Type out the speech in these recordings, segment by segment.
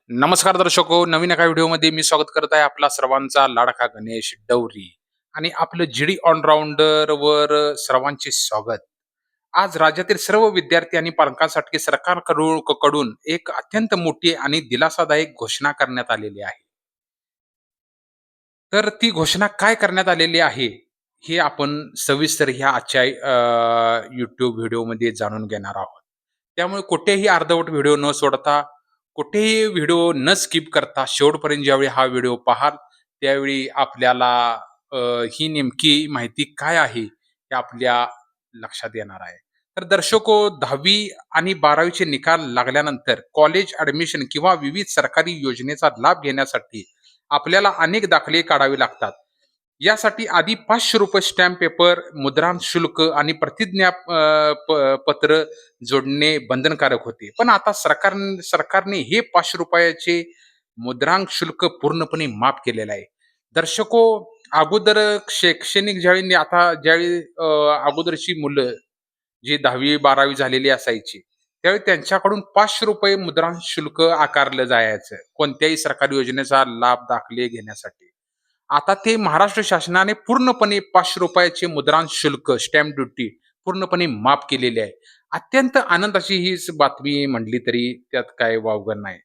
नमस्कार दर्शको, नवीन एका व्हिडिओमध्ये मी स्वागत करत आहे आपला सर्वांचा लाडका गणेश डवरी आणि आपलं जीडी ऑलराऊंडर वर सर्वांचे स्वागत. आज राज्यातील सर्व विद्यार्थी आणि पालकांसाठी सरकारकडून एक अत्यंत मोठी आणि दिलासादायक घोषणा करण्यात आलेली आहे. तर ती घोषणा काय करण्यात आलेली आहे, हे आपण सविस्तर ह्या आजच्या YouTube व्हिडिओमध्ये जाणून घेणार आहोत. त्यामुळे कुठेही अर्धवट व्हिडिओ न सोडता, कुठेही व्हिडिओ न स्किप करता शेवटपर्यंत ज्यावेळी हा व्हिडिओ पाहाल, त्यावेळी आपल्याला अ, ही नेमकी माहिती काय आहे, हे आपल्या लक्षात येणार आहे. तर दर्शको, 10वी आणि 12वीचे निकाल लागल्यानंतर कॉलेज ॲडमिशन किंवा विविध सरकारी योजनेचा लाभ घेण्यासाठी आपल्याला अनेक दाखले काढावे लागतात. यासाठी आधी ₹500 स्टॅम्प पेपर, मुद्रांक शुल्क आणि पत्र जोडणे बंधनकारक होते. पण आता सरकारने हे ₹500 मुद्रांक शुल्क पूर्णपणे माफ केलेलं आहे. दर्शको, अगोदर शैक्षणिक ज्यावेळी अगोदरची मुलं जी 10वी-12वी झालेली असायची, त्यावेळी त्यांच्याकडून ₹500 मुद्रांक शुल्क आकारलं जायचं, कोणत्याही सरकारी योजनेचा लाभ दाखले घेण्यासाठी. आता ते महाराष्ट्र शासनाने पूर्णपणे ₹500 मुद्रांक शुल्क, स्टॅम्प ड्युटी पूर्णपणे माफ केलेली आहे. अत्यंत आनंदाची ही बातमी म्हटली तरी त्यात काय वावगं नाही.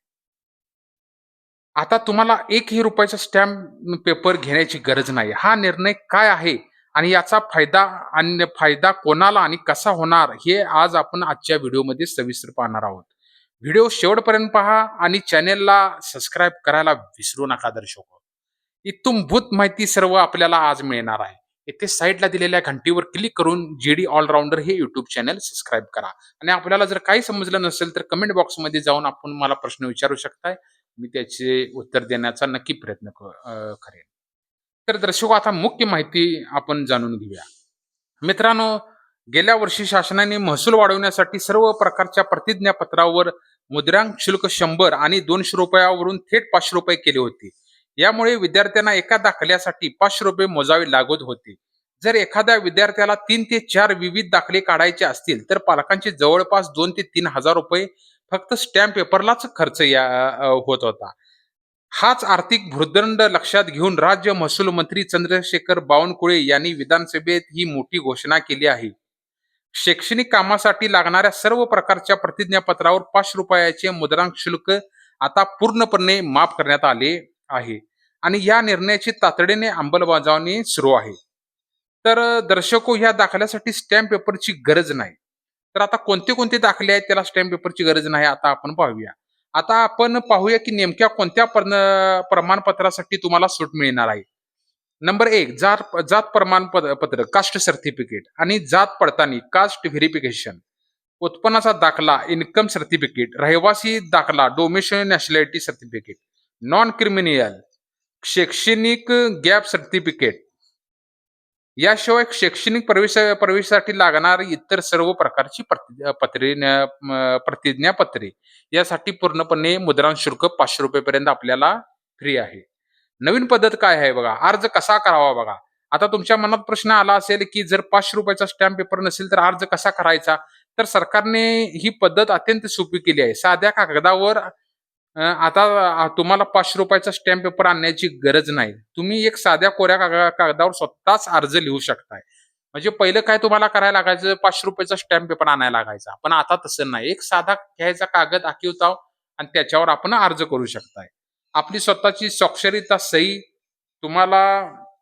आता तुम्हाला एकही रुपयाचा स्टॅम्प पेपर घेण्याची गरज नाही. हा निर्णय काय आहे आणि याचा फायदा कोणाला आणि कसा होणार, हे आज आपण आजच्या व्हिडिओमध्ये सविस्तर पाहणार आहोत. व्हिडिओ शेवटपर्यंत पहा आणि चॅनेलला सबस्क्राईब करायला विसरू नका दर्शको. इत्थंभूत माहिती सर्व आपल्याला आज मिळणार आहे. येथे साईडला दिलेल्या घंटीवर क्लिक करून जीडी ऑलराऊंडर हे युट्यूब चॅनल सबस्क्राईब करा. आणि आपल्याला जर काही समजलं नसेल तर कमेंट बॉक्समध्ये जाऊन आपण मला प्रश्न विचारू शकताय. मी त्याचे उत्तर देण्याचा नक्की करेन. तर दर्शको, आता मुख्य माहिती आपण जाणून घेऊया. मित्रांनो, गेल्या वर्षी शासनाने महसूल वाढवण्यासाठी सर्व प्रकारच्या प्रतिज्ञापत्रावर मुद्रांक शुल्क 100 आणि ₹200 वरून थेट ₹500 केले होते. यामुळे विद्यार्थ्यांना एका दाखल्यासाठी ₹500 मोजावे लागत होते. जर एखाद्या विद्यार्थ्याला 3 ते 4 विविध दाखले काढायचे असतील, तर पालकांचे जवळपास 2 ते 3 हजार रुपये फक्त स्टॅम्प पेपरलाच खर्च होत होता. हाच आर्थिक भुर्दंड लक्षात घेऊन राज्य महसूल मंत्री चंद्रशेखर बावनकुळे यांनी विधानसभेत ही मोठी घोषणा केली आहे. शैक्षणिक कामासाठी लागणाऱ्या सर्व प्रकारच्या प्रतिज्ञापत्रावर ₹500 मुद्रांक शुल्क आता पूर्णपणे माफ करण्यात आले आहे आणि या निर्णयाची तातडीने अंमलबजावणी सुरू आहे. तर दर्शको, ह्या दाखल्यासाठी स्टॅम्प पेपरची गरज नाही. तर आता कोणते कोणते दाखले आहेत त्याला स्टॅम्प पेपरची गरज नाही, आता आपण पाहूया. आता आपण पाहूया की नेमक्या कोणत्या प्रमाणपत्रासाठी तुम्हाला सूट मिळणार आहे. नंबर 1, जात जात प्रमाणपत्र, कास्ट सर्टिफिकेट आणि जात पडताळणी, कास्ट व्हेरिफिकेशन. उत्पन्नाचा दाखला, इन्कम सर्टिफिकेट. रहिवासी दाखला, domestic nationality certificate. Non criminal, शैक्षणिक गॅप सर्टिफिकेट. याशिवाय शैक्षणिक प्रवेशासाठी लागणारी इतर सर्व प्रकारची प्रतिज्ञापत्रे यासाठी पूर्णपणे मुद्रांक शुल्क ₹500 पर्यंत आपल्याला फ्री आहे. नवीन पद्धत काय आहे बघा, अर्ज कसा करावा बघा. आता तुमच्या मनात प्रश्न आला असेल की जर ₹500 स्टॅम्प पेपर नसेल तर अर्ज कसा करायचा? तर सरकारने ही पद्धत अत्यंत सोपी केली आहे. साध्या कागदावर आता तुम्हाला ₹500 स्टॅम्प पेपर आणण्याची गरज नाही. तुम्ही एक साध्या कोऱ्या कागदावर स्वतःच अर्ज लिहू शकताय. म्हणजे पहिलं काय तुम्हाला करायला लागायचं, ₹500 स्टॅम्प पेपर आणायला लागायचा. पण आता तसं नाही. एक साधा घ्यायचा कागद आखीवताव आणि त्याच्यावर आपण अर्ज करू शकताय. आपली स्वतःची स्वाक्षरीता सही, तुम्हाला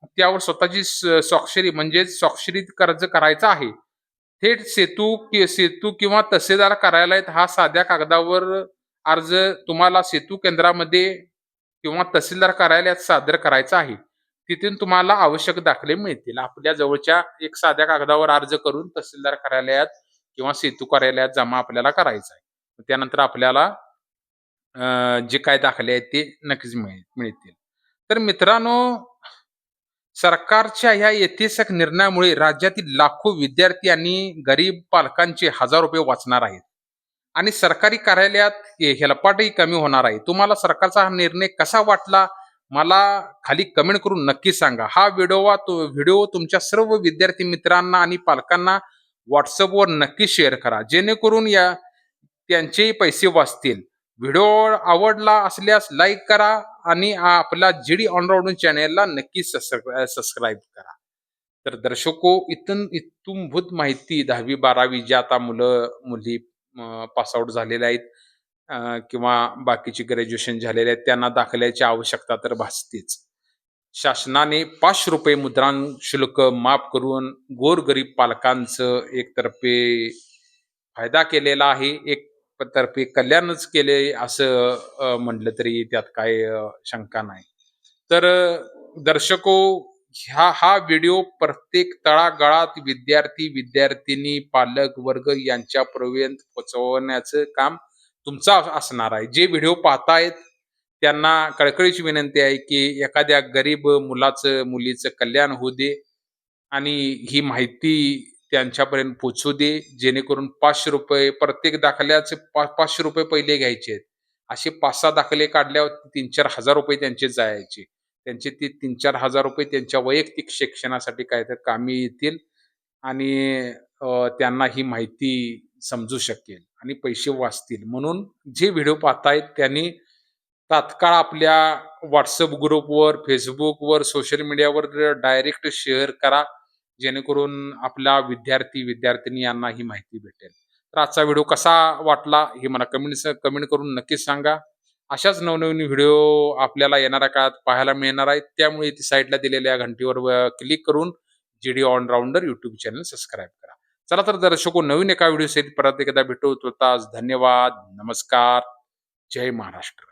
त्यावर स्वतःची स्वाक्षरी म्हणजे स्वाक्षरीत अर्ज करायचा आहे. थेट सेतू किंवा तहसीलदार कार्यालयात हा साध्या कागदावर अर्ज तुम्हाला सेतू केंद्रामध्ये किंवा तहसीलदार कार्यालयात सादर करायचा आहे. तिथून तुम्हाला आवश्यक दाखले मिळतील. आपल्या जवळच्या एक साध्या कागदावर अर्ज करून तहसीलदार कार्यालयात किंवा सेतू कार्यालयात जमा आपल्याला करायचा आहे. त्यानंतर आपल्याला जे काय दाखले आहेत ते नक्कीच मिळतील. तर मित्रांनो, सरकारच्या ह्या ऐतिहासिक निर्णयामुळे राज्यातील लाखो विद्यार्थी आणि गरीब पालकांचे हजार रुपये वाचणार आहेत आणि सरकारी कार्यालयात हेलपाटही कमी होणार आहे. तुम्हाला सरकारचा हा निर्णय कसा वाटला, मला खाली कमेंट करून नक्की सांगा. हा व्हिडिओ तुमच्या सर्व विद्यार्थी मित्रांना आणि पालकांना WhatsAppवर नक्की शेअर करा, जेणेकरून त्यांचेही पैसे वाचतील. व्हिडिओ आवडला असल्यास लाईक करा आणि आपला जीडी ऑलराऊंडर चॅनेलला नक्कीच सबस्क्राईब करा. तर दर्शको, इत्थंभूत माहिती 10वी-12वी जे आता मुलं-मुली पास आउट झालेल्या आहेत, किंवा बाकीचे ग्रॅज्युएशन झालेले आहेत, त्यांना दाखल्याची आवश्यकता तर भासतेच. शासनाने ₹5 मुद्रांक शुल्क माफ करून गोरगरीब पालकांचं एकतर्फे फायदा केलेला आहे. एक तर्फे कल्याणच केले असं म्हटलं तरी त्यात काही शंका नाही. तर दर्शको, हा व्हिडिओ प्रत्येक तळागाळात विद्यार्थी-विद्यार्थिनी, पालक वर्ग यांच्यापर्यंत पोहोचवण्याचं काम तुमचं असणार आहे. जे व्हिडिओ पाहतायत त्यांना कळकळीची विनंती आहे, की एखाद्या गरीब मुलाचं, मुलीचं कल्याण होऊ दे आणि ही माहिती त्यांच्यापर्यंत पोहोचू दे, जेणेकरून ₹500 प्रत्येक दाखल्याचे ₹500 पहिले घ्यायचे आहेत. असे 5-6 दाखले काढल्यावर ₹3,000-4,000 त्यांचे जायचे. त्यांचे ते ₹3,000-4,000 त्यांच्या वैयक्तिक शिक्षणासाठी काहीतरी कामी येतील आणि त्यांना ही माहिती समजू शकेल आणि पैसे वाचतील. म्हणून जे व्हिडिओ पाहतायत त्यांनी तात्काळ आपल्या WhatsApp ग्रुपवर, Facebookवर, सोशल मीडियावर डायरेक्ट शेअर करा. जेणेकरून आपला विद्यार्थी-विद्यार्थिनी यांना ही माहिती भेटेल. तर आजचा व्हिडिओ कसा वाटला हे मला कमेंट करून नक्कीच सांगा. अशाच नवनवीन व्हिडिओ आपल्याला येणाऱ्या काळात पाहायला मिळणार आहेत. त्यामुळे इथे साइडला दिलेल्या घंटीवर क्लिक करून GD Allrounder YouTube channel subscribe करा. चला तर दर्शको, नवीन एका व्हिडिओसहित परत एकदा भेटू. तूर्तास धन्यवाद. नमस्कार. जय महाराष्ट्र.